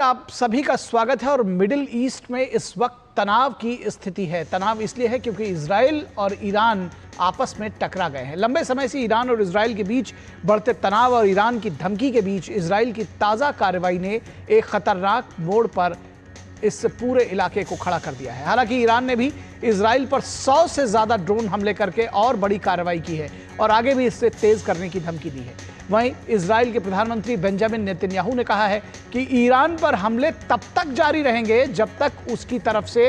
आप सभी का स्वागत है। और मिडिल ईस्ट में इस वक्त तनाव की स्थिति है। तनाव इसलिए है क्योंकि इजराइल और ईरान आपस में टकरा गए हैं। लंबे समय से ईरान और इजराइल के बीच बढ़ते तनाव और ईरान की धमकी के बीच इजराइल की ताज़ा कार्रवाई ने एक खतरनाक मोड़ पर इस पूरे इलाके को खड़ा कर दिया है। हालांकि ईरान ने भी इजराइल पर 100 से ज्यादा ड्रोन हमले करके और बड़ी कार्रवाई की है और आगे भी इससे तेज करने की धमकी दी है। वहीं इजराइल के प्रधानमंत्री बेंजामिन नेतन्याहू ने कहा है कि ईरान पर हमले तब तक जारी रहेंगे जब तक उसकी तरफ से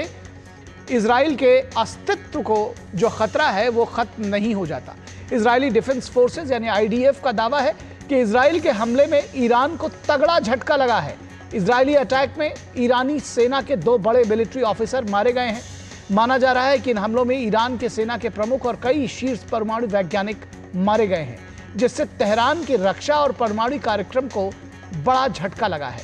इजराइल के अस्तित्व को जो खतरा है वो खत्म नहीं हो जाता। इजरायली डिफेंस फोर्सेस यानी आईडीएफ का दावा है कि इजराइल के हमले में ईरान को तगड़ा झटका लगा है। इजरायली अटैक में ईरानी सेना के 2 बड़े मिलिट्री ऑफिसर मारे गए हैं। माना जा रहा है कि इन हमलों में ईरान के सेना के प्रमुख और कई शीर्ष परमाणु वैज्ञानिक मारे गए हैं, जिससे तेहरान की रक्षा और परमाणु कार्यक्रम को बड़ा झटका लगा है।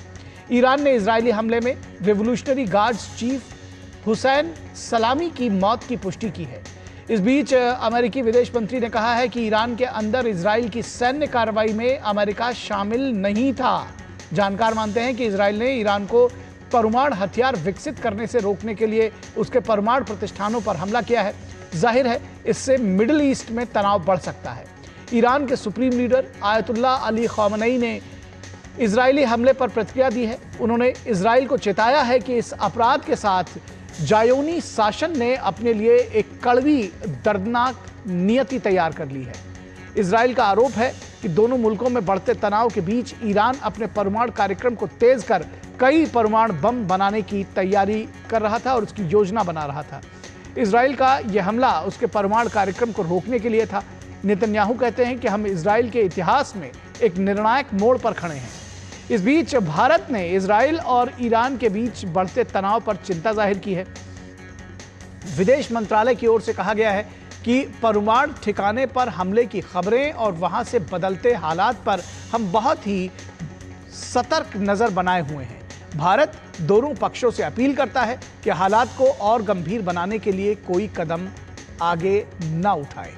ईरान ने इजरायली हमले में रिवोल्यूशनरी गार्ड्स चीफ हुसैन सलामी की मौत की पुष्टि की है। इस बीच अमेरिकी विदेश मंत्री ने कहा है कि ईरान के अंदर इजराइल की सैन्य कार्रवाई में अमेरिका शामिल नहीं था। जानकार मानते हैं कि इजराइल ने ईरान को परमाणु हथियार विकसित करने से रोकने के लिए उसके परमाणु प्रतिष्ठानों पर हमला किया है। जाहिर है इससे मिडिल ईस्ट में तनाव बढ़ सकता है। ईरान के supreme leader Ayatollah Ali Khamenei ने इजरायली हमले पर प्रतिक्रिया दी है। उन्होंने इजराइल को चेताया है कि इस अपराध के साथ जायोनी शासन ने अपने लिए एक कड़वी दर्दनाक नियति तैयार कर ली है। इजराइल का आरोप है कि दोनों मुल्कों में बढ़ते तनाव के बीच ईरान अपने परमाणु कार्यक्रम को तेज कर कई परमाणु बम बनाने की तैयारी कर रहा था और उसकी योजना बना रहा था। इजराइल का यह हमला उसके परमाणु कार्यक्रम को रोकने के लिए था। नेतन्याहू कहते हैं कि हम इजराइल के इतिहास में एक निर्णायक मोड़ पर खड़े हैं। इस बीच भारत ने इजराइल और ईरान के बीच बढ़ते तनाव पर चिंता जाहिर की है। विदेश मंत्रालय की ओर से कहा गया है कि परमाणु ठिकाने पर हमले की खबरें और वहां से बदलते हालात पर हम बहुत ही सतर्क नजर बनाए हुए हैं। भारत दोनों पक्षों से अपील करता है कि हालात को और गंभीर बनाने के लिए कोई कदम आगे न उठाए।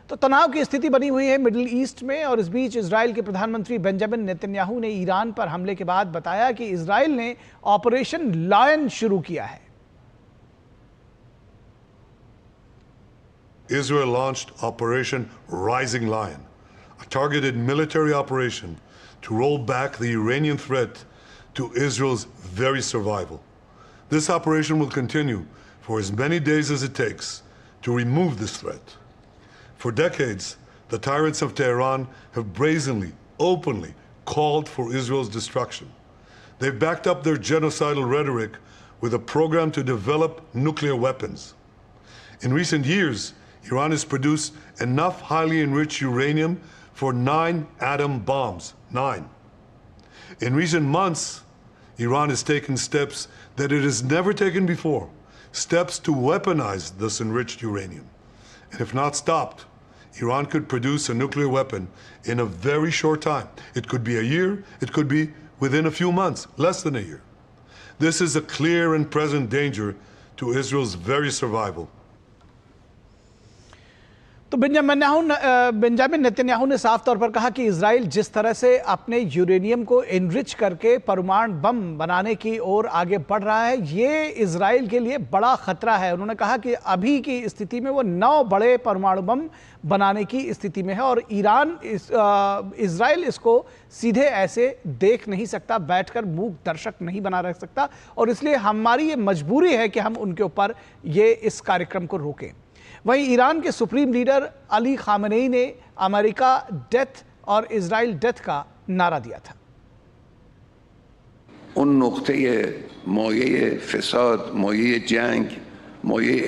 तो तनाव की स्थिति बनी हुई है मिडिल ईस्ट में। और इस बीच इजराइल के प्रधानमंत्री बेंजामिन नेतन्याहू ने ईरान पर हमले के बाद बताया कि इजराइल ने ऑपरेशन लायन शुरू किया है। Israel launched Operation Rising Lion, a targeted military operation to roll back the Iranian threat to Israel's very survival. This operation will continue for as many days as it takes to remove this threat. For decades, the tyrants of Tehran have brazenly, openly called for Israel's destruction. They've backed up their genocidal rhetoric with a program to develop nuclear weapons. In recent years, Iran has produced enough highly enriched uranium for 9 atom bombs. 9. In recent months, Iran has taken steps that it has never taken before, steps to weaponize this enriched uranium. And if not stopped, Iran could produce a nuclear weapon in a very short time. It could be a year, it could be within a few months, less than a year. This is a clear and present danger to Israel's very survival. तो Benjamin Netanyahu ने साफ तौर पर कहा कि Israel जिस तरह से अपने यूरेनियम को एनरिच करके परमाणु बम बनाने की ओर आगे बढ़ रहा है, ये इजराइल के लिए बड़ा खतरा है। उन्होंने कहा कि अभी की स्थिति में वो 9 बड़े परमाणु बम बनाने की स्थिति में है और इजराइल इसको सीधे ऐसे देख नहीं सकता, बैठकर मूक दर्शक नहीं बना रह सकता और इसलिए हमारी ये मजबूरी है कि हम उनके ऊपर ये इस कार्यक्रम को रोकें। वहीं ईरान के सुप्रीम लीडर अली ख़ामेनी ने अमेरिका डेथ और इजराइल डेथ का नारा दिया था। उन नुक्ते माये फसाद, माये जंग, माये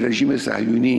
रजीम सह्यूनी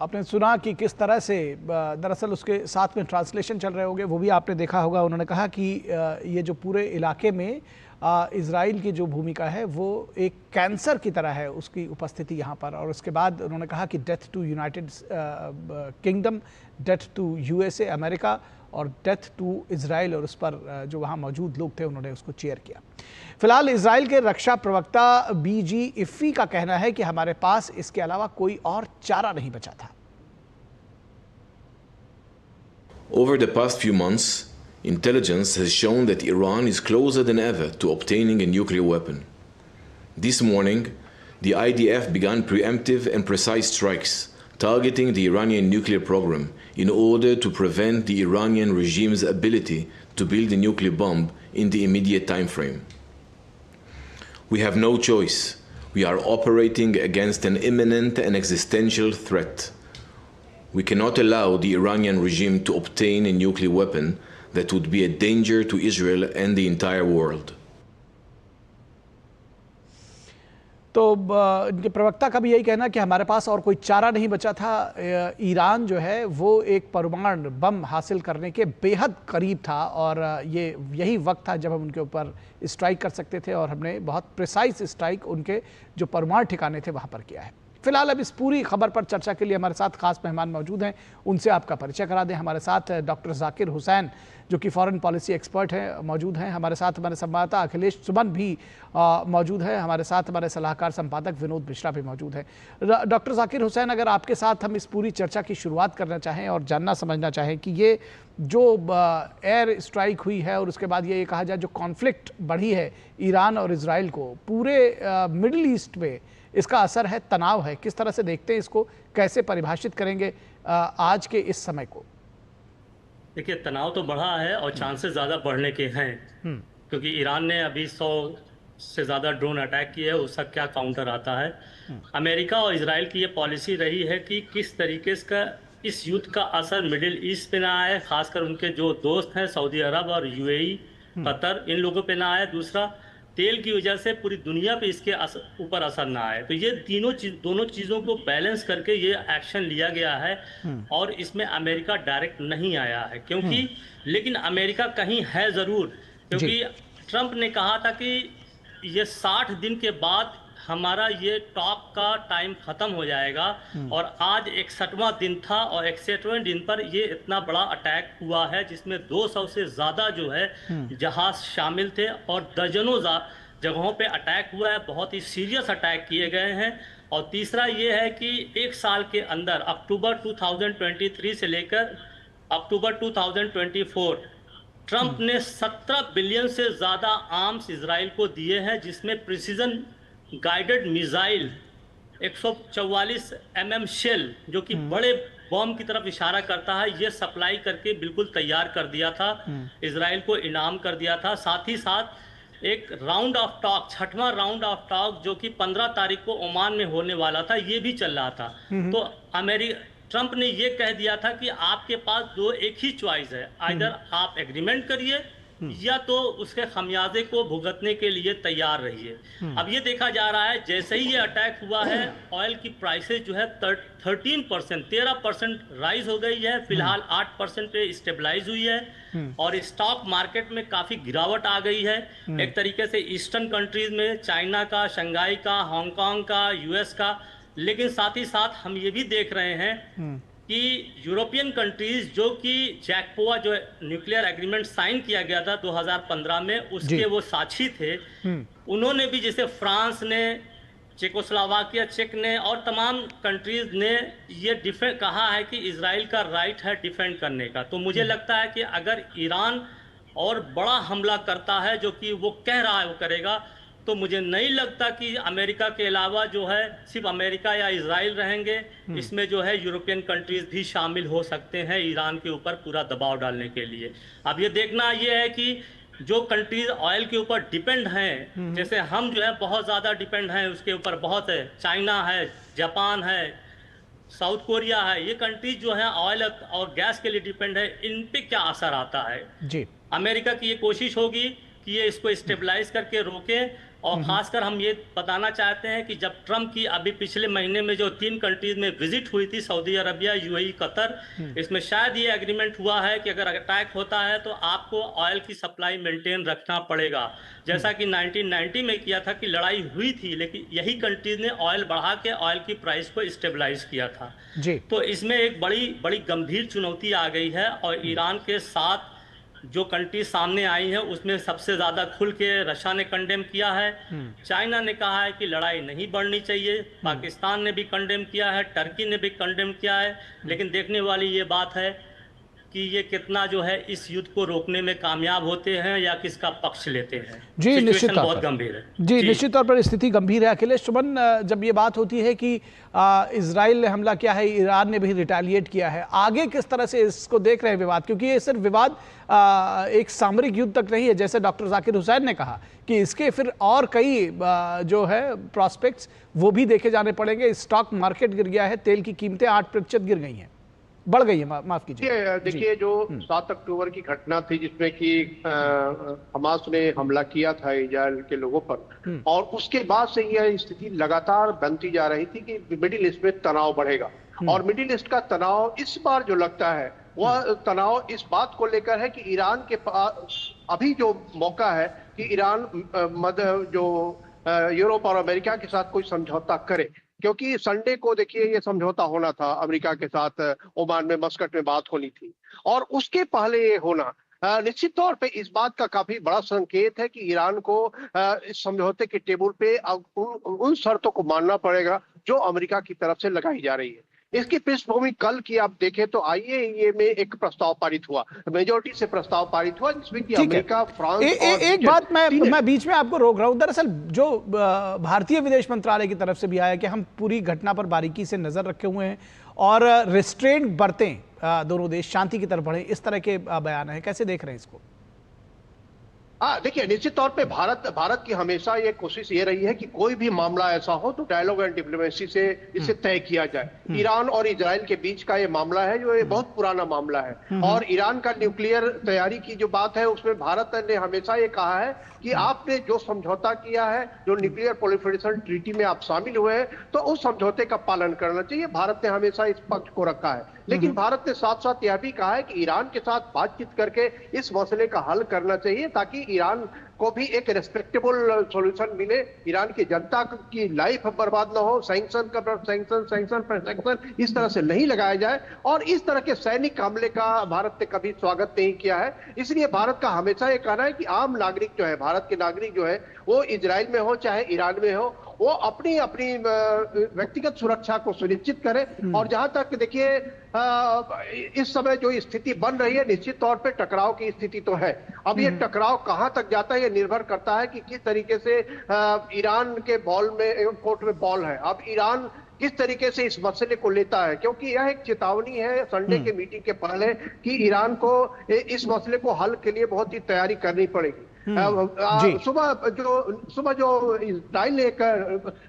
आप आपने सुना कि किस तरह से दरअसल उसके साथ में ट्रांसलेशन चल रहे होंगे, वो भी आपने देखा होगा। उन्होंने कहा कि ये जो पूरे इलाके में इज़राइल की जो भूमिका है वो एक कैंसर की तरह है, उसकी उपस्थिति यहाँ पर। और उसके बाद उन्होंने कहा कि death to United Kingdom, death to USA America और डेथ टू इज़राइल, और उस पर जो वहाँ मौजूद लोग थे उन्होंने उसको चीयर किया। फिलहाल इज़राइल के रक्षा प्रवक्ता बीजी इफ़ी का कहना है कि हमारे पास इसके अलावा कोई और चारा नहीं बचा था। Over the past few months, intelligence has shown that Iran is closer than ever to obtaining a nuclear weapon. This morning, the IDF began preemptive and precise strikes targeting the Iranian nuclear program in order to prevent the Iranian regime's ability to build a nuclear bomb in the immediate time frame. We have no choice. We are operating against an imminent and existential threat. We cannot allow the Iranian regime to obtain a nuclear weapon that would be a danger to Israel and the entire world. तो इनके प्रवक्ता का भी यही कहना कि हमारे पास और कोई चारा नहीं बचा था। ईरान जो है वो एक परमाणु बम हासिल करने के बेहद करीब था और यही वक्त था जब हम उनके ऊपर स्ट्राइक कर सकते थे, और हमने बहुत प्रिसाइज स्ट्राइक उनके जो परमाणु ठिकाने थे वहाँ पर किया है। फिलहाल अब इस पूरी खबर पर चर्चा के लिए हमारे साथ खास मेहमान मौजूद हैं, उनसे आपका परिचय करा दें। हमारे साथ डॉक्टर जाकिर हुसैन जो कि फॉरेन पॉलिसी एक्सपर्ट हैं मौजूद हैं। हमारे साथ हमारे संवाददाता अखिलेश सुमन भी मौजूद है। हमारे साथ हमारे सलाहकार संपादक विनोद मिश्रा भी मौजूद हैं। डॉक्टर जाकिर हुसैन, अगर आपके साथ हम इस पूरी चर्चा की शुरुआत करना चाहें और जानना समझना चाहें कि ये जो एयर स्ट्राइक हुई है और उसके बाद ये कहा जाए जो कॉन्फ्लिक्ट बढ़ी है ईरान और इजराइल को, पूरे मिडिल ईस्ट में इसका असर है, तनाव है, किस तरह से देखते हैं इसको, कैसे परिभाषित करेंगे आज के इस समय को? देखिए, तनाव तो बढ़ा है और चांसेस ज़्यादा बढ़ने के हैं, क्योंकि ईरान ने अभी 100 से ज़्यादा ड्रोन अटैक किए हैं। उसका क्या काउंटर आता है? अमेरिका और इजराइल की ये पॉलिसी रही है कि किस तरीके से इस युद्ध का असर मिडिल ईस्ट पे ना आए, खासकर उनके जो दोस्त हैं सऊदी अरब और यूएई, कतर, इन लोगों पे ना आए। दूसरा, तेल की वजह से पूरी दुनिया पे इसके ऊपर असर ना आए। तो ये दोनों चीज़ों को बैलेंस करके ये एक्शन लिया गया है और इसमें अमेरिका डायरेक्ट नहीं आया है, क्योंकि लेकिन अमेरिका कहीं है ज़रूर, क्योंकि ट्रंप ने कहा था कि ये 60 दिन के बाद हमारा ये टॉक का टाइम ख़त्म हो जाएगा, और आज 61वां दिन था और 61वें दिन पर ये इतना बड़ा अटैक हुआ है जिसमें 200 से ज़्यादा जो है जहाज शामिल थे और दर्जनों जगहों पे अटैक हुआ है। बहुत ही सीरियस अटैक किए गए हैं। और तीसरा ये है कि एक साल के अंदर अक्टूबर 2023 से लेकर अक्टूबर 2024 ट्रंप ने 17 बिलियन से ज़्यादा आर्म्स इजराइल को दिए हैं, जिसमें precision guided missile 144 mm shell जो कि बड़े बॉम्ब की तरफ इशारा करता है, ये सप्लाई करके बिल्कुल तैयार कर दिया था, इजराइल को इनाम कर दिया था। साथ ही साथ एक राउंड ऑफ टॉक, 6वां राउंड ऑफ टॉक जो कि 15 तारीख को ओमान में होने वाला था, ये भी चल रहा था। तो ट्रंप ने ये कह दिया था कि आपके पास एक ही चॉइस है, आइदर आप एग्रीमेंट करिए या तो उसके खमियाजे को भुगतने के लिए तैयार रहिए। अब ये देखा जा रहा है जैसे ही ये अटैक हुआ है, ऑयल की प्राइसेस जो है 13% राइज हो गई है। फिलहाल 8% पे स्टेबलाइज हुई है और स्टॉक मार्केट में काफी गिरावट आ गई है। एक तरीके से ईस्टर्न कंट्रीज में चाइना का, शंघाई का, हांगकांग का, यूएस का, लेकिन साथ ही साथ हम ये भी देख रहे हैं कि यूरोपियन कंट्रीज जो कि जैकपोआ जो न्यूक्लियर एग्रीमेंट साइन किया गया था 2015 में, उसके वो साक्षी थे, उन्होंने भी, जैसे फ्रांस ने, चेकोस्लोवाकिया, चेक ने और तमाम कंट्रीज ने ये कहा है कि इजराइल का राइट है डिफेंड करने का। तो मुझे लगता है कि अगर ईरान और बड़ा हमला करता है, जो कि वो कह रहा है वो करेगा, तो मुझे नहीं लगता कि अमेरिका के अलावा जो है सिर्फ अमेरिका या इजराइल रहेंगे। इसमें जो है यूरोपियन कंट्रीज भी शामिल हो सकते हैं ईरान के ऊपर पूरा दबाव डालने के लिए। अब ये देखना ये है कि जो कंट्रीज ऑयल के ऊपर डिपेंड हैं, जैसे हम जो है बहुत ज़्यादा डिपेंड हैं उसके ऊपर, बहुत है, चाइना है, जापान है, साउथ कोरिया है, ये कंट्रीज जो है ऑयल और गैस के लिए डिपेंड है, इन पे क्या असर आता है जी। अमेरिका की ये कोशिश होगी कि ये इसको स्टेबलाइज करके रोके, और खासकर हम ये बताना चाहते हैं कि जब ट्रम्प की अभी पिछले महीने में जो 3 कंट्रीज में विजिट हुई थी, सऊदी अरबिया, यूएई, कतर, इसमें शायद ये एग्रीमेंट हुआ है कि अगर अटैक होता है तो आपको ऑयल की सप्लाई मेंटेन रखना पड़ेगा, जैसा कि 1990 में किया था कि लड़ाई हुई थी, लेकिन यही कंट्रीज ने ऑयल बढ़ा के ऑयल की प्राइस को स्टेबलाइज किया था जी। तो इसमें एक बड़ी गंभीर चुनौती आ गई है। और ईरान के साथ जो कंट्री सामने आई है उसमें सबसे ज़्यादा खुल के रशिया ने कंडेम किया है, चाइना ने कहा है कि लड़ाई नहीं बढ़नी चाहिए, पाकिस्तान ने भी कंडेम किया है, टर्की ने भी कंडेम किया है। लेकिन देखने वाली ये बात है कि ये कितना जो है इस युद्ध को रोकने में कामयाब होते हैं या किसका पक्ष लेते हैं। जी, निश्चित तौर बहुत पर गंभीर है जी, निश्चित तौर पर स्थिति गंभीर है। अखिलेश सुमन, जब ये बात होती है कि इजराइल ने हमला किया है, ईरान ने भी रिटेलिएट किया है, आगे किस तरह से इसको देख रहे हैं विवाद? क्योंकि ये सिर्फ विवाद एक सामरिक युद्ध तक नहीं है, जैसे डॉक्टर जाकिर हुसैन ने कहा कि इसके फिर और कई जो है प्रॉस्पेक्ट्स वो भी देखे जाने पड़ेंगे। स्टॉक मार्केट गिर गया है, तेल की कीमतें 8% गिर गई हैं, बढ़ गई है, माफ कीजिए। देखिए, जो 7 अक्टूबर की घटना थी जिसमें कि हमास ने हमला किया था इजराइल के लोगों पर, और उसके बाद से यह स्थिति लगातार बनती जा रही थी कि मिडिल ईस्ट में तनाव बढ़ेगा। और मिडिल ईस्ट का तनाव इस बार जो लगता है वह तनाव इस बात को लेकर है कि ईरान के पास अभी जो मौका है कि ईरान जो यूरोप और अमेरिका के साथ कोई समझौता करे, क्योंकि संडे को देखिए ये समझौता होना था अमेरिका के साथ, ओमान में मस्कट में बात होनी थी, और उसके पहले ये होना निश्चित तौर पे इस बात का काफी बड़ा संकेत है कि ईरान को इस समझौते के टेबल पे उन शर्तों को मानना पड़ेगा जो अमेरिका की तरफ से लगाई जा रही है। इसकी पृष्ठभूमि कल की आप देखें तो आईएईए में एक प्रस्ताव पारित हुआ, मेजोरिटी से प्रस्ताव पारित हुआ, जिसमें कि अमेरिका, फ्रांस और एक बात मैं बीच में आपको रोक रहा हूं। दरअसल जो भारतीय विदेश मंत्रालय की तरफ से भी आया कि हम पूरी घटना पर बारीकी से नजर रखे हुए हैं और रिस्ट्रेंट बरतें, दोनों देश शांति की तरफ बढ़े, इस तरह के बयान है, कैसे देख रहे हैं इसको? देखिए, निश्चित तौर पे भारत की हमेशा ये कोशिश ये रही है कि कोई भी मामला ऐसा हो तो डायलॉग एंड डिप्लोमेसी से इसे तय किया जाए। ईरान और इजराइल के बीच का ये मामला है जो ये बहुत पुराना मामला है, और ईरान का न्यूक्लियर तैयारी की जो बात है उसमें भारत ने हमेशा ये कहा है कि आपने जो समझौता किया है, जो न्यूक्लियर प्रोलिफरेशन ट्रीटी में आप शामिल हुए हैं, तो उस समझौते का पालन करना चाहिए। भारत ने हमेशा इस पक्ष को रखा है, लेकिन भारत ने साथ साथ यह भी कहा है कि ईरान के साथ बातचीत करके इस मसले का हल करना चाहिए ताकि ईरान को भी एक रेस्पेक्टेबल सॉल्यूशन मिले, ईरान की जनता की लाइफ बर्बाद ना हो, सैंक्शन पर सैंक्शन इस तरह से नहीं लगाया जाए, और इस तरह के सैनिक हमले का भारत ने कभी स्वागत नहीं किया है। इसलिए भारत का हमेशा ये कहना है कि आम नागरिक जो है, भारत के नागरिक जो है, वो इजराइल में हो चाहे ईरान में हो, वो अपनी व्यक्तिगत सुरक्षा को सुनिश्चित करें। और जहां तक देखिए इस समय जो स्थिति बन रही है, निश्चित तौर पे टकराव की स्थिति तो है। अब ये टकराव कहां तक जाता है ये निर्भर करता है कि किस तरीके से ईरान के कोर्ट में बॉल है। अब ईरान किस तरीके से इस मसले को लेता है, क्योंकि यह एक चेतावनी है संडे के मीटिंग के पहले कि ईरान को इस मसले को हल के लिए बहुत ही तैयारी करनी पड़ेगी। सुबह जो इजराइल ने एक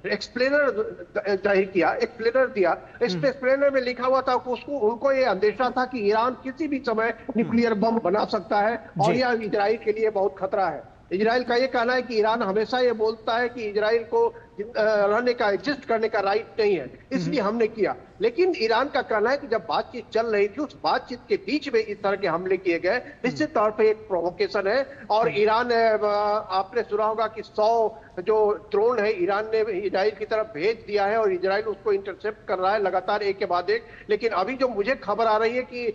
एक्सप्लेनर जाहिर किया, एक्सप्लेनर दिया, इस एक्सप्लेनर में लिखा हुआ था कि उनको ये अंदेशा था कि ईरान किसी भी समय न्यूक्लियर बम बना सकता है और यह इजराइल के लिए बहुत खतरा है। इजराइल का ये कहना है कि ईरान हमेशा ये बोलता है कि इजराइल को रहने का, एग्जिस्ट करने का राइट नहीं है, इसलिए हमने किया। लेकिन ईरान का कहना है कि जब बातचीत चल रही थी, उस बातचीत के बीच में इस तरह के हमले किए गए, निश्चित तौर पे एक प्रोवोकेशन है। और ईरान, आपने सुना होगा कि 100 जो ड्रोन है ईरान ने इजराइल की तरफ भेज दिया है और इजराइल उसको इंटरसेप्ट कर रहा है लगातार एक के बाद एक। लेकिन अभी जो मुझे खबर आ रही है कि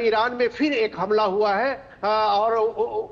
ईरान में फिर एक हमला हुआ है और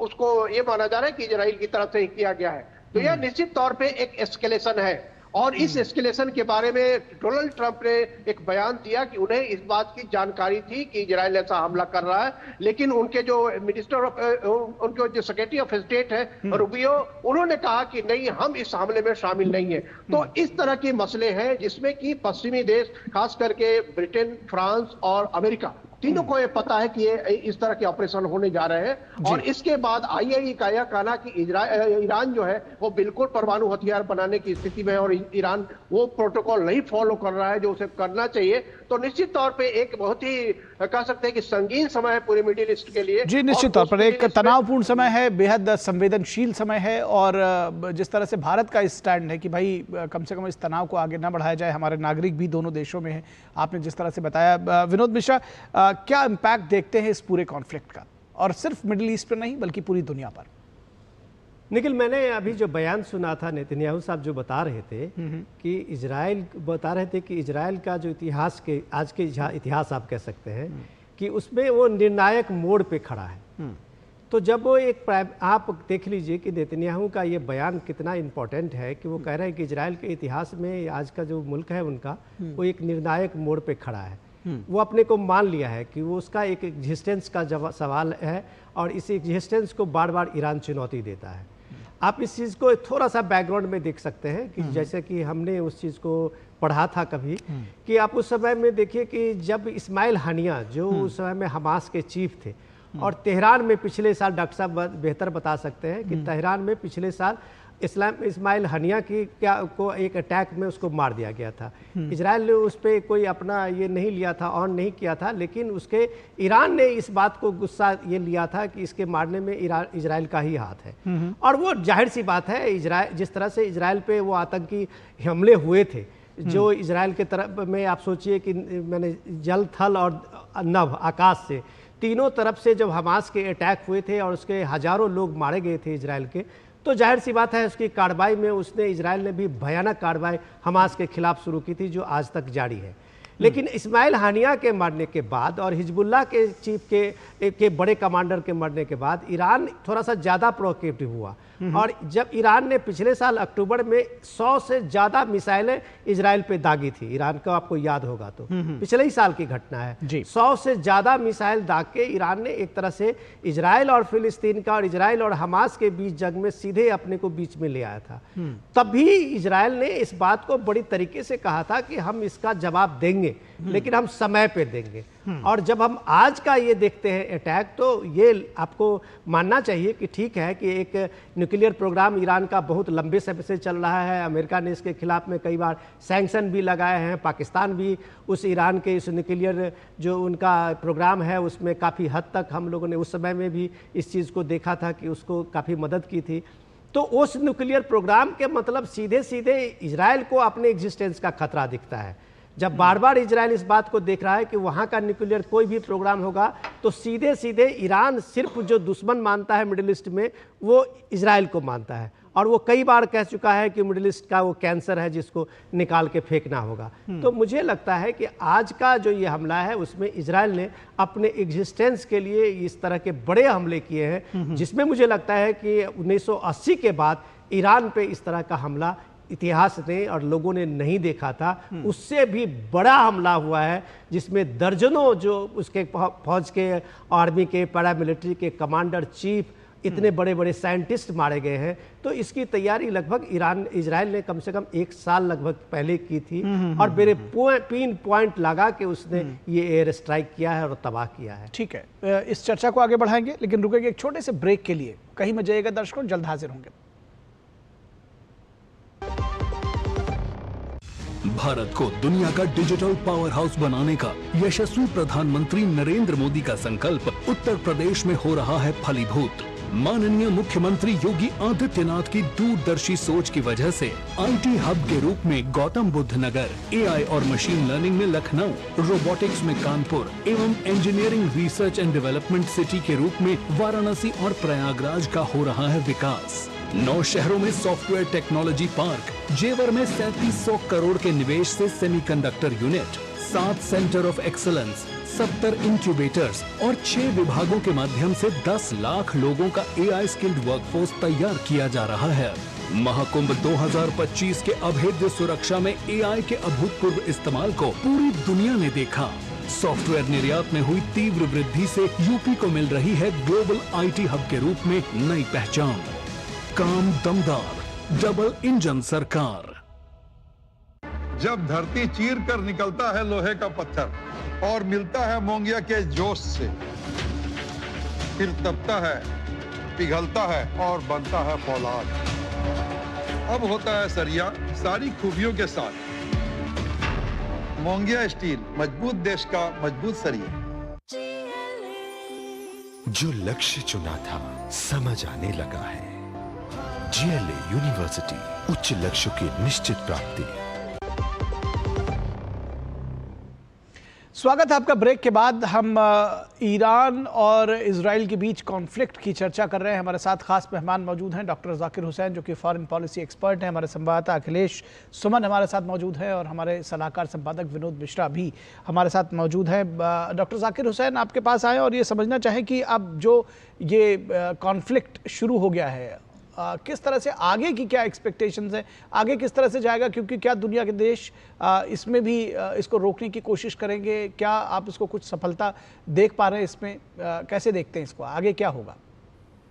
उसको ये माना जा रहा है कि इजराइल की तरफ से ही किया गया है। तो यह निश्चित तौर पे एक एस्केलेशन है, और इस एस्केलेशन के बारे में डोनाल्ड ट्रंप ने एक बयान दिया कि उन्हें इस बात की जानकारी थी कि इजराइल ऐसा हमला कर रहा है, लेकिन उनके जो उनके जो सेक्रेटरी ऑफ स्टेट है रूबियो, उन्होंने कहा कि नहीं, हम इस हमले में शामिल नहीं है। तो इस तरह के मसले हैं जिसमें कि पश्चिमी देश, खास करके ब्रिटेन, फ्रांस और अमेरिका, तीनों को ये पता है कि ये इस तरह के ऑपरेशन होने जा रहे हैं। और इसके बाद आईआईई का यह कहना कि ईरान जो है वो बिल्कुल परमाणु हथियार बनाने की स्थिति में है और ईरान वो प्रोटोकॉल नहीं फॉलो कर रहा है जो उसे करना चाहिए, तो निश्चित तौर पे एक बहुत ही कह सकते हैं कि संगीन समय है पूरे मिडिल ईस्ट के लिए। जी निश्चित तौर पर एक तनावपूर्ण समय है, बेहद संवेदनशील समय है। और जिस तरह से भारत का स्टैंड है कि भाई कम से कम इस तनाव को आगे ना बढ़ाया जाए, हमारे नागरिक भी दोनों देशों में हैं, आपने जिस तरह से बताया। विनोद मिश्रा, क्या इम्पैक्ट देखते हैं इस पूरे कॉन्फ्लिक्ट का, और सिर्फ मिडिल ईस्ट पर नहीं बल्कि पूरी दुनिया पर? निखिल, मैंने अभी जो बयान सुना था नेतन्याहू साहब जो बता रहे थे कि इजराइल बता रहे थे कि इजराइल का जो इतिहास के आज के इतिहास आप कह सकते हैं कि उसमें वो निर्णायक मोड़ पे खड़ा है। तो जब वो आप देख लीजिए कि नेतन्याहू का ये बयान कितना इम्पोर्टेंट है कि वो कह रहे हैं कि इजराइल के इतिहास में आज का जो मुल्क है उनका वो एक निर्णायक मोड़ पे खड़ा है। वो अपने को मान लिया है कि वो उसका एक एग्जिस्टेंस का सवाल है और इस एग्जिस्टेंस को बार बार ईरान चुनौती देता है। आप इस चीज़ को थोड़ा सा बैकग्राउंड में देख सकते हैं कि जैसे कि हमने उस चीज़ को पढ़ा था कभी कि आप उस समय में देखिए कि जब इस्माइल हनिया जो उस समय में हमास के चीफ थे और तेहरान में पिछले साल, डॉक्टर साहब बेहतर बता सकते हैं कि तेहरान में पिछले साल इस्माइल हनिया की को एक अटैक में उसको मार दिया गया था। इजराइल ने उस पर कोई अपना ये नहीं लिया था, ऑन नहीं किया था, लेकिन उसके ईरान ने इस बात को गुस्सा ये लिया था कि इसके मारने में इजराइल का ही हाथ है। और वो जाहिर सी बात है, इजराइल जिस तरह से इजराइल पे वो आतंकी हमले हुए थे जो इजराइल के तरफ में, आप सोचिए कि मैंने जल, थल और नभ, आकाश से तीनों तरफ से जब हमास के अटैक हुए थे और उसके हजारों लोग मारे गए थे इजराइल के, तो जाहिर सी बात है उसकी कार्रवाई में उसने इजराइल ने भी भयानक कार्रवाई हमास के खिलाफ शुरू की थी जो आज तक जारी है। लेकिन इस्माइल हानिया के मरने के बाद और हिजबुल्लाह के चीफ के बड़े कमांडर के मरने के बाद ईरान थोड़ा सा ज़्यादा प्रोएक्टिव हुआ। और जब ईरान ने पिछले साल अक्टूबर में 100 से ज़्यादा मिसाइलें इजराइल पे दागी थी, ईरान का आपको याद होगा तो पिछले ही साल की घटना है, 100 से ज़्यादा मिसाइल दाग के ईरान ने एक तरह से इजराइल और फिलिस्तीन का और इजराइल और हमास के बीच जंग में सीधे अपने को बीच में ले आया था। तभी इजराइल ने इस बात को बड़ी तरीके से कहा था कि हम इसका जवाब देंगे, लेकिन हम समय पे देंगे। और जब हम आज का ये देखते हैं अटैक, तो ये आपको मानना चाहिए कि ठीक है कि एक न्यूक्लियर प्रोग्राम ईरान का बहुत लंबे समय से चल रहा है। अमेरिका ने इसके खिलाफ में कई बार सैंक्शन भी लगाए हैं, पाकिस्तान भी उस ईरान के इस न्यूक्लियर जो उनका प्रोग्राम है उसमें काफ़ी हद तक हम लोगों ने उस समय में भी इस चीज़ को देखा था कि उसको काफ़ी मदद की थी। तो उस न्यूक्लियर प्रोग्राम के मतलब सीधे सीधे इजराइल को अपने एग्जिस्टेंस का खतरा दिखता है। जब बार बार इजराइल इस बात को देख रहा है कि वहाँ का न्यूक्लियर कोई भी प्रोग्राम होगा तो सीधे सीधे ईरान सिर्फ जो दुश्मन मानता है मिडिल ईस्ट में वो इजराइल को मानता है। और वो कई बार कह चुका है कि मिडिल ईस्ट का वो कैंसर है जिसको निकाल के फेंकना होगा। तो मुझे लगता है कि आज का जो ये हमला है उसमें इजराइल ने अपने एग्जिस्टेंस के लिए इस तरह के बड़े हमले किए हैं, जिसमें मुझे लगता है कि 1980 के बाद ईरान पे इस तरह का हमला इतिहास ने और लोगों ने नहीं देखा था। उससे भी बड़ा हमला हुआ है जिसमें दर्जनों जो उसके फौज के, आर्मी के, पैरामिलिट्री के कमांडर, चीफ, इतने बड़े बड़े साइंटिस्ट मारे गए हैं। तो इसकी तैयारी लगभग इजराइल ने कम से कम 1 साल लगभग पहले की थी और मेरे पिन पॉइंट लगा के उसने ये एयर स्ट्राइक किया है और तबाह किया है। ठीक है, इस चर्चा को आगे बढ़ाएंगे, लेकिन रुकेंगे एक छोटे से ब्रेक के लिए। कहीं मत जाइएगा दर्शकों, जल्द हाजिर होंगे। भारत को दुनिया का डिजिटल पावर हाउस बनाने का यशस्वी प्रधानमंत्री नरेंद्र मोदी का संकल्प उत्तर प्रदेश में हो रहा है फलीभूत। माननीय मुख्यमंत्री योगी आदित्यनाथ की दूरदर्शी सोच की वजह से आईटी हब के रूप में गौतम बुद्ध नगर, एआई और मशीन लर्निंग में लखनऊ, रोबोटिक्स में कानपुर एवं engineering research and development city के रूप में वाराणसी और प्रयागराज का हो रहा है विकास। 9 शहरों में सॉफ्टवेयर टेक्नोलॉजी पार्क, जेवर में 3700 करोड़ के निवेश से semiconductor unit, 7 centre of excellence, 70 incubators और 6 विभागों के माध्यम से 10 लाख लोगों का एआई स्किल्ड वर्कफोर्स तैयार किया जा रहा है। महाकुंभ 2025 के अभेद्य सुरक्षा में एआई के अभूतपूर्व इस्तेमाल को पूरी दुनिया ने देखा। सॉफ्टवेयर निर्यात में हुई तीव्र वृद्धि से यूपी को मिल रही है ग्लोबल आईटी हब के रूप में नई पहचान। काम दमदार, डबल इंजन सरकार। जब धरती चीर कर निकलता है लोहे का पत्थर, और मिलता है मोंगिया के जोश से, फिर तपता है, पिघलता है और बनता है फौलाद। अब होता है सरिया सारी खूबियों के साथ। मोंगिया स्टील, मजबूत देश का मजबूत सरिया। जो लक्ष्य चुना था समझ आने लगा है। GLA यूनिवर्सिटी, उच्च लक्ष्य की निश्चित प्राप्ति। स्वागत है आपका। ब्रेक के बाद हम ईरान और इजराइल के बीच कॉन्फ्लिक्ट की चर्चा कर रहे हैं। हमारे साथ खास मेहमान मौजूद हैं, डॉक्टर जाकिर हुसैन जो कि फॉरेन पॉलिसी एक्सपर्ट हैं, हमारे संवाददाता अखिलेश सुमन हमारे साथ मौजूद हैं और हमारे सलाहकार संपादक विनोद मिश्रा भी हमारे साथ मौजूद हैं। डॉक्टर जाकिर हुसैन, आपके पास आए और ये समझना चाहें कि अब जो ये कॉन्फ्लिक्ट शुरू हो गया है, किस तरह से आगे की क्या एक्सपेक्टेशंस हैं, आगे किस तरह से जाएगा, क्योंकि क्या दुनिया के देश इसमें भी इसको रोकने की कोशिश करेंगे? क्या आप इसको कुछ सफलता देख पा रहे हैं इसमें? कैसे देखते हैं इसको, आगे क्या होगा?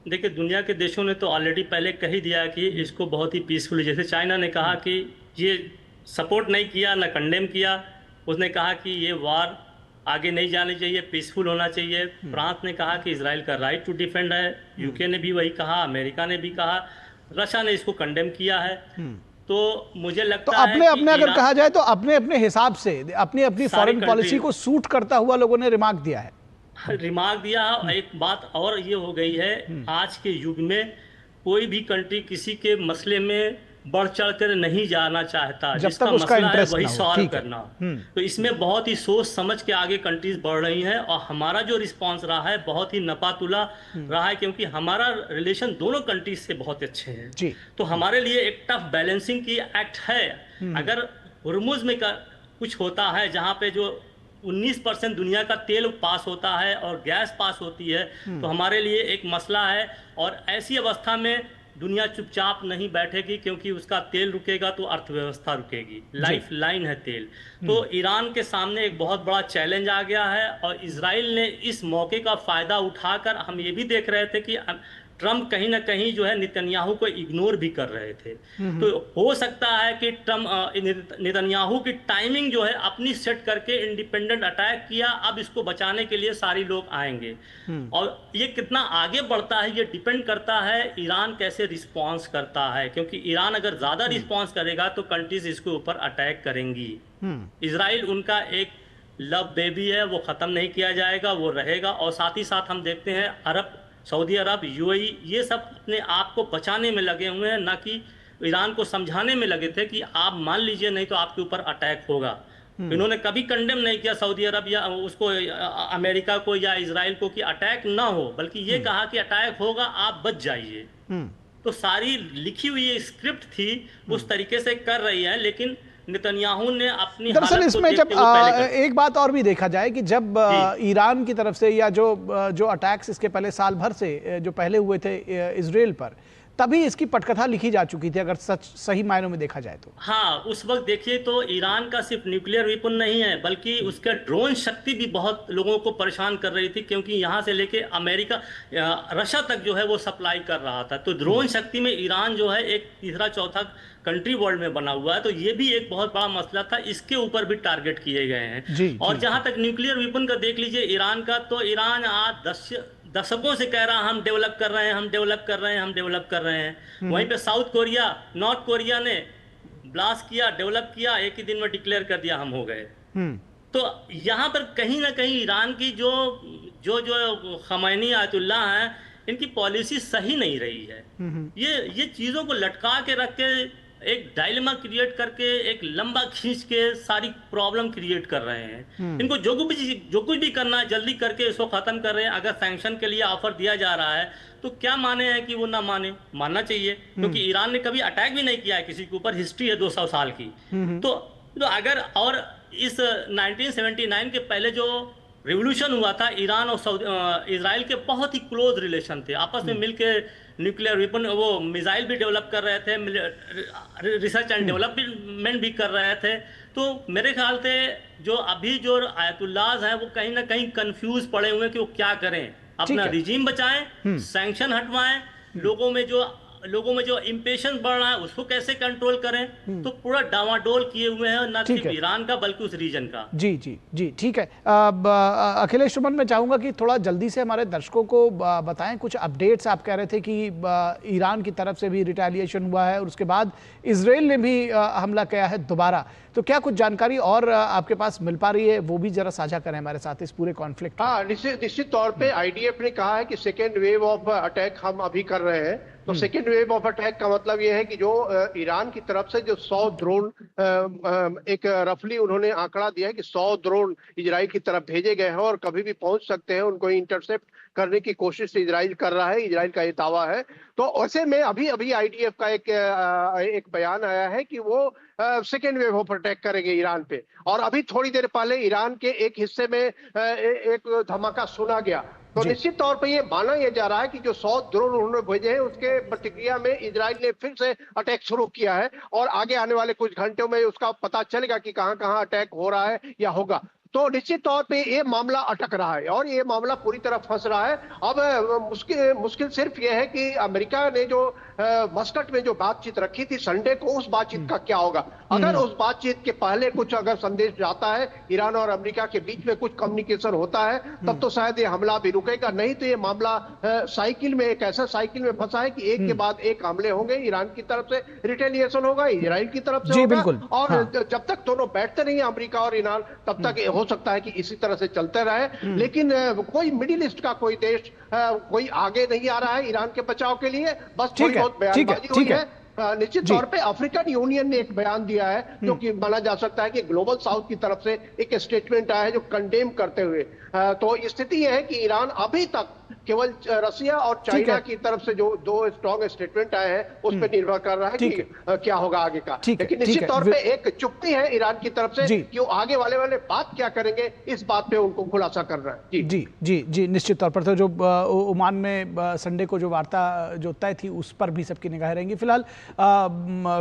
देखिए, दुनिया के देशों ने तो ऑलरेडी पहले कह ही दिया कि इसको बहुत ही पीसफुली, जैसे चाइना ने कहा कि ये सपोर्ट नहीं किया, ना कंडेम किया, उसने कहा कि ये वार आगे नहीं जानी चाहिए, पीसफुल होना चाहिए। फ्रांस ने कहा कि इजराइल का राइट टू डिफेंड है, यूके ने भी वही कहा, अमेरिका ने भी कहा, रशिया ने इसको कंडेम किया है। तो मुझे लगता है अपने अपने अगर कहा जाए तो अपने अपने हिसाब से अपनी अपनी फॉरेन पॉलिसी को सूट करता हुआ लोगों ने रिमार्क दिया है। रिमार्क दिया। एक बात और ये हो गई है, आज के युग में कोई भी कंट्री किसी के मसले में बढ़ चढ़ कर नहीं जाना चाहता, जिसका मसला है वही सॉल्व करना। तो इसमें बहुत ही सोच समझ के आगे कंट्रीज बढ़ रही हैं और हमारा जो रिस्पांस रहा है बहुत ही नपातुला रहा है, क्योंकि हमारा रिलेशन दोनों कंट्रीज से बहुत अच्छे हैं। तो हमारे लिए एक टफ बैलेंसिंग की एक्ट है। अगर हुर्मुज में कुछ होता है जहाँ पे जो 19% दुनिया का तेल पास होता है और गैस पास होती है, तो हमारे लिए एक मसला है। और ऐसी अवस्था में दुनिया चुपचाप नहीं बैठेगी, क्योंकि उसका तेल रुकेगा तो अर्थव्यवस्था रुकेगी। लाइफ लाइन है तेल। तो ईरान के सामने एक बहुत बड़ा चैलेंज आ गया है और इजराइल ने इस मौके का फायदा उठाकर, हम ये भी देख रहे थे कि ट्रम्प कहीं ना कहीं जो है नेतन्याहू को इग्नोर भी कर रहे थे। तो हो सकता है कि ट्रम्प नेतन्याहू की टाइमिंग जो है अपनी सेट करके इंडिपेंडेंट अटैक किया, अब इसको बचाने के लिए सारे लोग आएंगे। और ये कितना आगे बढ़ता है ये डिपेंड करता है ईरान कैसे रिस्पॉन्स करता है, क्योंकि ईरान अगर ज्यादा रिस्पॉन्स करेगा तो कंट्रीज इसके ऊपर अटैक करेंगी। इजराइल उनका एक लव बेबी है, वो खत्म नहीं किया जाएगा, वो रहेगा। और साथ ही साथ हम देखते हैं सऊदी अरब, UAE, ये सब अपने आप को बचाने में लगे हुए हैं, ना कि ईरान को समझाने में लगे थे कि आप मान लीजिए नहीं तो आपके ऊपर अटैक होगा। इन्होंने कभी कंडेम नहीं किया सऊदी अरब या उसको, अमेरिका को या इजराइल को कि अटैक ना हो, बल्कि ये कहा कि अटैक होगा, आप बच जाइए। तो सारी लिखी हुई स्क्रिप्ट थी, उस तरीके से कर रही है। लेकिन नेतन्याहू ने अपनी दरअसल इसमें जब एक बात और भी देखा जाए कि जब ईरान की तरफ से या जो अटैक्स इसके पहले साल भर से जो पहले हुए थे इजराइल पर, तभी इसकी पटकथा लिखी जा चुकी थी, अगर सही मायनों में देखा जाए तो। हाँ, उस वक्त देखिए तो ईरान का सिर्फ न्यूक्लियर वेपन नहीं है, बल्कि उसका ड्रोन शक्ति भी बहुत लोगों को परेशान कर रही थी, क्योंकि यहाँ से लेके अमेरिका, रशिया तक जो है वो सप्लाई कर रहा था। तो ड्रोन शक्ति में ईरान जो है एक तीसरा चौथा कंट्री वर्ल्ड में बना हुआ है। तो ये भी एक बहुत बड़ा मसला था, इसके ऊपर भी टारगेट किए गए हैं। और जहाँ तक न्यूक्लियर वेपन का देख लीजिए ईरान का, तो ईरान आज दशकों से कह रहा हम डेवलप कर रहे हैं, हम डेवलप कर रहे हैं, हम डेवलप कर रहे हैं। वहीं पे साउथ कोरिया, नॉर्थ कोरिया ने ब्लास्ट किया, डेवलप किया, एक ही दिन में डिक्लेयर कर दिया हम हो गए। तो यहाँ पर कहीं ना कहीं ईरान की जो खमैनी आयतुल्लाह हैं, इनकी पॉलिसी सही नहीं रही है। ये चीजों को लटका के रख के एक डायलेमा क्रिएट करके, एक लंबा खींच के सारी प्रॉब्लम क्रिएट कर रहे हैं। इनको जो कुछ भी करना है जल्दी करके इसको खत्म कर रहे हैं। अगर सैंक्शन के लिए ऑफर दिया जा रहा है तो क्या माने हैं कि वो ना माने, मानना चाहिए, क्योंकि ईरान ने कभी अटैक भी नहीं किया है किसी के ऊपर, हिस्ट्री है 200 साल की। तो अगर, और इस 1979 के पहले जो रिवोल्यूशन हुआ था, ईरान और इजराइल के बहुत ही क्लोज रिलेशन थे, आपस में मिलके न्यूक्लियर वेपन, वो मिसाइल भी डेवलप कर रहे थे, रिसर्च एंड डेवलपमेंट भी कर रहे थे। तो मेरे ख्याल से जो आयतुल्लाज हैं वो कहीं ना कहीं कंफ्यूज पड़े हुए हैं कि वो क्या करें, अपना रिजीम बचाएं, सैंक्शन हटवाएं, लोगों में जो लोगों में जो इम्पेशंस बढ़ रहा है उसको कैसे कंट्रोल करें, तो पूरा डावाडोल किए हुए हैं, न सिर्फ ईरान का बल्कि उस रीजन का। जी जी जी, ठीक है। अखिलेश सुमन, मैं चाहूंगा कि थोड़ा जल्दी से हमारे दर्शकों को बताएं कुछ अपडेट्स। आप कह रहे थे कि ईरान की तरफ से भी रिटेलिएशन हुआ है और उसके बाद इजराइल ने भी हमला किया है दोबारा, तो क्या कुछ जानकारी और आपके पास मिल पा रही है, वो भी जरा साझा करें हमारे साथ इस पूरे कॉन्फ्लिक्ट। हाँ, निश्चित तौर पे आईडीएफ ने कहा है कि सेकेंड वेव ऑफ अटैक हम अभी कर रहे हैं। तो सेकेंड वेव ऑफ अटैक का मतलब ये है कि जो ईरान की तरफ से जो 100 ड्रोन, एक रफली उन्होंने आंकड़ा दिया है कि 100 ड्रोन इजराइल की तरफ भेजे गए हैं और कभी भी पहुंच सकते हैं, उनको इंटरसेप्ट करने की कोशिश इजराइल कर रहा है, इजराइल का ये दावा है। तो ऐसे में अभी आईडीएफ का एक बयान आया है कि वो सेकेंड वेव ऑफ अटैक करेंगे ईरान पे। और अभी थोड़ी देर पहले ईरान के एक हिस्से में एक धमाका सुना गया। तो निश्चित तौर पे ये माना यह जा रहा है कि जो 100 ड्रोन उन्होंने भेजे हैं उसके प्रतिक्रिया में इजराइल ने फिर से अटैक शुरू किया है और आगे आने वाले कुछ घंटों में उसका पता चलेगा कि कहां कहां अटैक हो रहा है या होगा। तो निश्चित तौर पे ये मामला अटक रहा है और ये मामला पूरी तरह फंस रहा है। अब मुश्किल सिर्फ ये है कि अमेरिका ने जो मस्कट में जो बातचीत रखी थी संडे को, उस बातचीत का क्या होगा। अगर उस बातचीत के पहले कुछ अगर संदेश जाता है, ईरान और अमेरिका के बीच में कुछ कम्युनिकेशन होता है, तब तो शायद ये हमला भी रुकेगा। नहीं तो ये मामला साइकिल में, एक ऐसा साइकिल में फंसा है कि एक के बाद एक हमले होंगे, ईरान की तरफ से रिटेलिएशन होगा, इजराइल की तरफ से होगा। और जब तक दोनों बैठते नहीं अमेरिका और ईरान, तब तक हो सकता है कि इसी तरह से चलते रहे। लेकिन कोई मिडिल ईस्ट का कोई देश कोई आगे नहीं आ रहा है ईरान के बचाव के लिए, बस थोड़ी बहुत बयानबाजी हुई है। निश्चित तौर पे अफ्रीकन यूनियन ने एक बयान दिया है जो कि माना जा सकता है कि ग्लोबल साउथ की तरफ से एक स्टेटमेंट आया है जो कंडेम करते हुए। तो स्थिति यह है कि ईरान अभी तक केवल रसिया और चाइना की तरफ से जो 2 स्ट्रॉन्ग स्टेटमेंट आए हैं उस पर निर्भर कर रहा है कि क्या होगा आगे का। लेकिन निश्चित तौर पे एक चुप्पी है ईरान की तरफ से कि वो आगे वाले बात क्या करेंगे, इस बात पे उनको खुलासा करना है। जी जी जी, निश्चित तौर पर। तो जो ओमान में संडे को जो वार्ता जो तय थी उस पर भी सबकी निगाहें रहेंगी। फिलहाल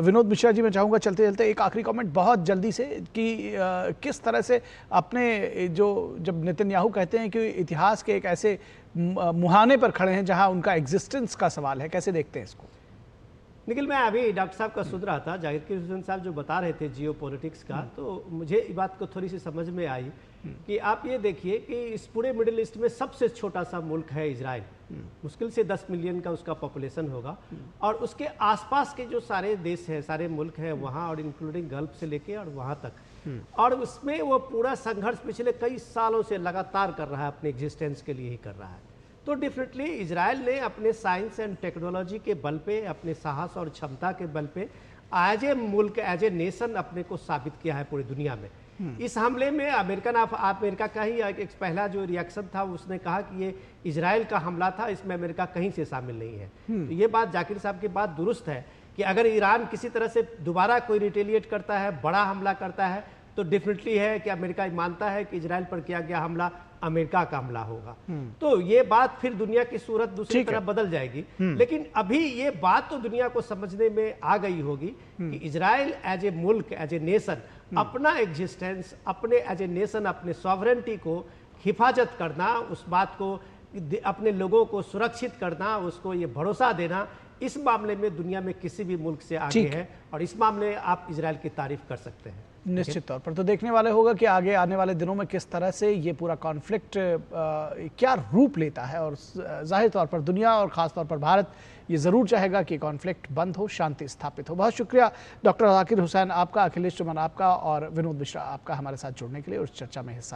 विनोद मिश्रा जी, मैं चाहूंगा चलते चलते एक आखिरी कमेंट बहुत जल्दी से कि किस तरह से अपने जब नेतन्याहू कहते हैं कि इतिहास के एक ऐसे मुहाने पर खड़े हैं जहां उनका एग्जिस्टेंस का सवाल है, कैसे देखते हैं इसको? निखिल, मैं अभी डॉक्टर साहब का सुन रहा था, जाकिर हुसैन साहब जो बता रहे थे जियो पॉलिटिक्स का, तो मुझे इस बात को थोड़ी सी समझ में आई कि आप ये देखिए कि इस पूरे मिडिल ईस्ट में सबसे छोटा सा मुल्क है इजराइल। मुश्किल से 10 मिलियन का उसका पॉपुलेशन होगा और उसके आसपास के जो सारे देश हैं, सारे मुल्क हैं वहाँ, और इंक्लूडिंग गल्फ से लेके और वहाँ तक, और उसमें वो पूरा संघर्ष पिछले कई सालों से लगातार कर रहा है, अपने एग्जिस्टेंस के लिए ही कर रहा है। तो डेफिनेटली इजराइल ने अपने साइंस एंड टेक्नोलॉजी के बल पे, अपने साहस और क्षमता के बल पे एज ए मुल्क, एज ए नेशन अपने को साबित किया है पूरी दुनिया में। इस हमले में अमेरिका का ही एक पहला जो रिएक्शन था, उसने कहा कि ये इजराइल का हमला था, इसमें अमेरिका कहीं से शामिल नहीं है। तो ये बात जाकिर साहब की बात दुरुस्त है कि अगर ईरान किसी तरह से दोबारा कोई रिटेलिएट करता है, बड़ा हमला करता है, तो डेफिनेटली है कि अमेरिका मानता है कि इजराइल पर किया गया हमला अमेरिका का हमला होगा। तो ये बात फिर दुनिया की सूरत दूसरी तरफ बदल जाएगी। लेकिन अभी ये बात तो दुनिया को समझने में आ गई होगी कि इजराइल एज ए मुल्क, एज ए नेशन, अपना एग्जिस्टेंस, अपने एज ए नेशन, अपने सॉवरेंटी को हिफाजत करना, उस बात को अपने लोगों को सुरक्षित करना, उसको ये भरोसा देना, इस मामले में दुनिया में किसी भी मुल्क से आगे है। और इस मामले में आप इजराइल की तारीफ कर सकते हैं। निश्चित तौर पर। तो देखने वाले होगा कि आगे आने वाले दिनों में किस तरह से ये पूरा कॉन्फ्लिक्ट क्या रूप लेता है। और जाहिर तौर पर दुनिया और ख़ास तौर पर भारत ये ज़रूर चाहेगा कि कॉन्फ्लिक्ट बंद हो, शांति स्थापित हो। बहुत शुक्रिया डॉक्टर जाकिर हुसैन आपका, अखिलेश सुमन आपका और विनोद मिश्रा आपका हमारे साथ जुड़ने के लिए और इस चर्चा में हिस्सा लेने